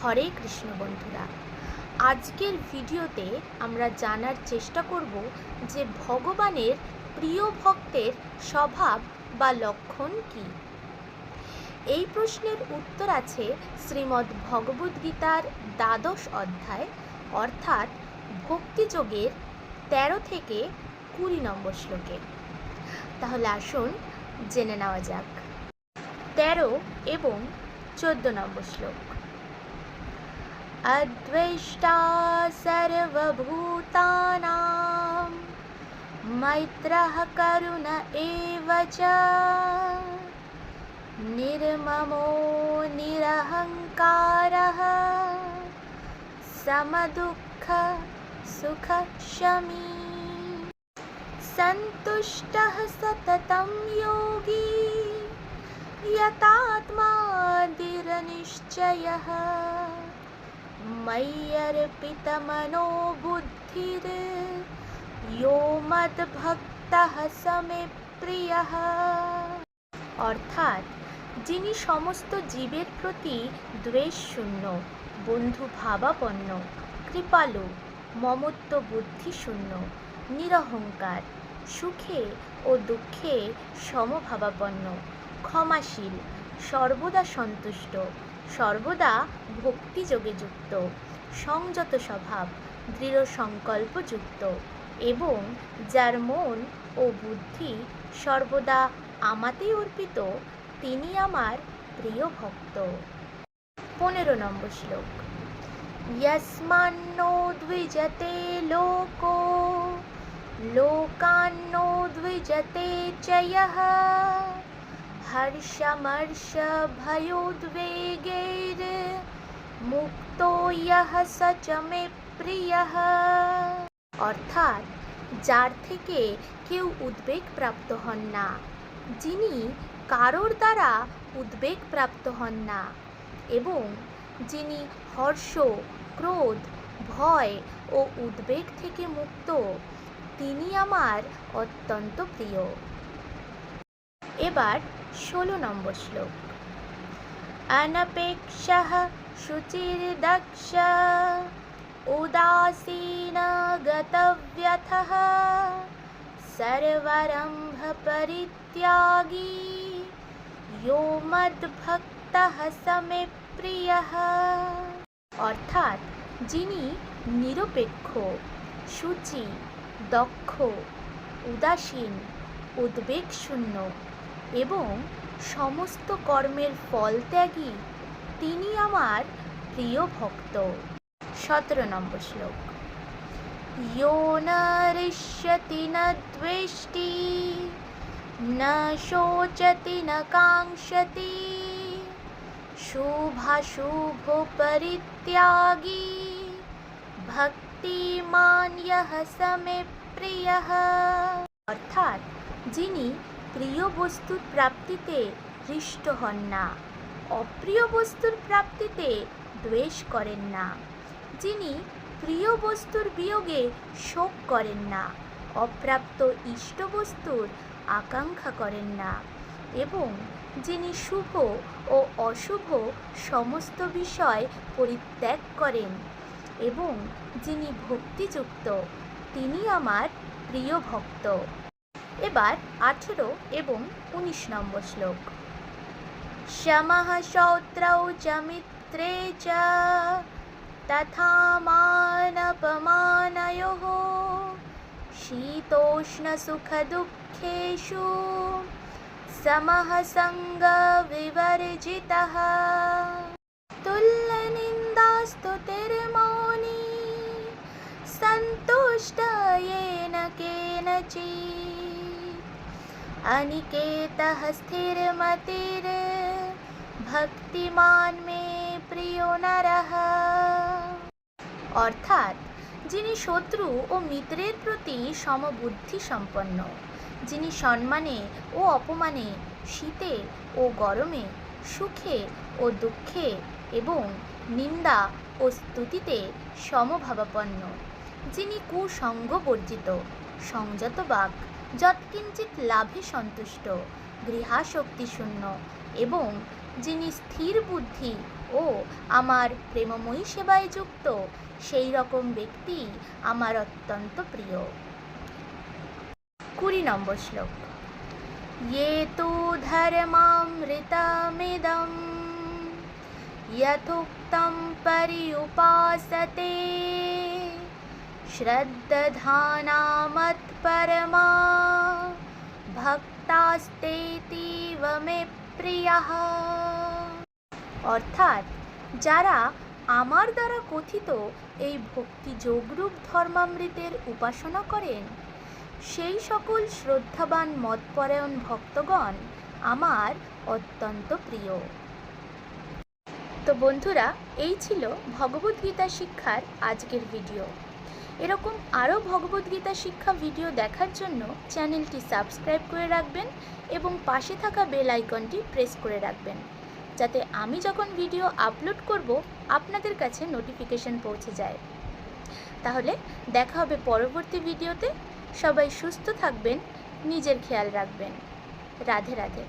হরে কৃষ্ণ বন্ধুরা, আজকের ভিডিওতে আমরা জানার চেষ্টা করব যে ভগবানের প্রিয় ভক্তের স্বভাব বা লক্ষণ কী। এই প্রশ্নের উত্তর আছে শ্রীমদ্ ভগবদ্গীতার ১২ অধ্যায় অর্থাৎ ভক্তিযোগের ১৩ থেকে ২০ নম্বর শ্লোকে। তাহলে আসুন জেনে নেওয়া যাক ১৩ এবং ১৪ নম্বর শ্লোক। अद्वेष्टा सर्वभूतानां मैत्रः करुण एव च निर्ममो निरहङ्कारः समदुःख सुखक्षमी सन्तुष्टः सततं योगी यतात्मा दृढनिश्चयः मय्यर्पितमनो बुद्धिर् यो मद्भक्तः स मे प्रियः। অর্থাৎ যিনি সমস্ত জীবের প্রতি দ্বেষ শূন্য, বন্ধু ভাবাপন্ন, কৃপালু, মমত্ব বুদ্ধি শূন্য, নিরহংকার, সুখে ও দুঃখে সমভাবাপন্ন, ক্ষমাশীল, সর্বদা সন্তুষ্ট, সর্বদা ভক্তিযোগে যুক্ত, সংযত স্বভাব, দৃঢ় সংকল্পযুক্ত এবং যার মন ও বুদ্ধি সর্বদা আমাতেই অর্পিত, তিনি আমার প্রিয় ভক্ত। ১৫ নম্বর শ্লোক। यस्मान्नो द्विजते लोको लोकान्नो द्विजते च यः हर्षमर्षभयोद्वेगैर्मुक्तो यः स च मे प्रियः। অর্থাৎ যার থেকে কেউ উদ্বেগ প্রাপ্ত হন না, যিনি কারোর দ্বারা উদ্বেগ প্রাপ্ত হন না এবং যিনি হর্ষ, ক্রোধ, ভয় ও উদ্বেগ থেকে মুক্ত, তিনি আমার অত্যন্ত প্রিয়। এবার ১৬ নম্বর শ্লোক। অনপেক্ষঃ শুচির্দক্ষ উদাসীন গতব্যথঃ সর্বারম্ভ পরিত্যাগী यो মদ্ভক্তঃ স মে প্রিয়ঃ। অর্থাৎ যিনি নিরপেক্ষ, শুচি, দক্ষ, উদাসীন, উদ্বেগশূন্য এবং সমস্ত কর্মের ফল ত্যাগী, তিনি আমার প্রিয় ভক্ত। ১৭ নম্বর শ্লোক। यो न हृष्यति न द्वेष्टि न शोचति न काङ्क्षति शुभाशुभो परित्यागी भक्तिमान् यः स मे प्रियः। অর্থাৎ যিনি প্রিয় বস্তুর প্রাপ্তিতে হৃষ্ট হন না, অপ্রিয় বস্তুর প্রাপ্তিতে দ্বেষ করেন না, যিনি প্রিয় বস্তুর বিয়োগে শোক করেন না, অপ্রাপ্ত ইষ্ট বস্তুর আকাঙ্ক্ষা করেন না এবং যিনি শুভ ও অশুভ সমস্ত বিষয় পরিত্যাগ করেন এবং যিনি ভক্তিযুক্ত, তিনি আমার প্রিয় ভক্ত। এবার ১৮ এবং ১৯ নম্বর শ্লোক। শমঃ শৌত্রৌ চ মিত্রে চ তথা মানপমানয়োঃ শীতোষ্ণ সুখ দুঃখেষু সমঃ সঙ্গ বিবর্জিতঃ তুল্যনিন্দাস্তুতির্মৌনী সন্তুষ্ট येन केनचित् अनिकेतः स्थिरमतिर् ভক্তিমান মে প্রিয় নরঃ। অর্থাৎ যিনি শত্রু ও মিত্রের প্রতি সমবুদ্ধি সম্পন্ন, যিনি সম্মানে ও অপমানে, শীতে ও গরমে, সুখে ও দুঃখে এবং নিন্দা ও স্তুতিতে সমভাবাপন্ন, যিনি কুসঙ্গ বর্জিত, সংযত বাক, যৎকিঞ্চিৎ লাভে সন্তুষ্ট, গৃহাসক্তিশূন্য এবং যিনি স্থির বুদ্ধি ও ও আমার প্রেমময়ী সেবায় যুক্ত সেই রকম ব্যক্তি আমার অত্যন্ত প্রিয়। 20 নম্বর শ্লোক। ये तु धर्मामृतमिदं यथोक्तं पर्युपासते श्रद्धानामत्परमा ভক্তাস্তেতীব মে প্রিয়াঃ। অর্থাৎ যারা আমার দ্বারা কথিত এই ভক্তি যোগরূপ ধর্মামৃতের উপাসনা করেন সেই সকল শ্রদ্ধাবান মতপরায়ণ ভক্তগণ আমার অত্যন্ত প্রিয়। তো বন্ধুরা, এই ছিল ভগবদ্গীতা শিক্ষার আজকের ভিডিও। এরকম আরও ভগবদ্গীতা শিক্ষা ভিডিও দেখার জন্য চ্যানেলটি সাবস্ক্রাইব করে রাখবেন এবং পাশে থাকা বেল আইকনটি প্রেস করে রাখবেন, যাতে আমি যখন ভিডিও আপলোড করব আপনাদের কাছে নোটিফিকেশন পৌঁছে যায়। তাহলে দেখা হবে পরবর্তী ভিডিওতে। সবাই সুস্থ থাকবেন, নিজের খেয়াল রাখবেন। রাধে রাধে।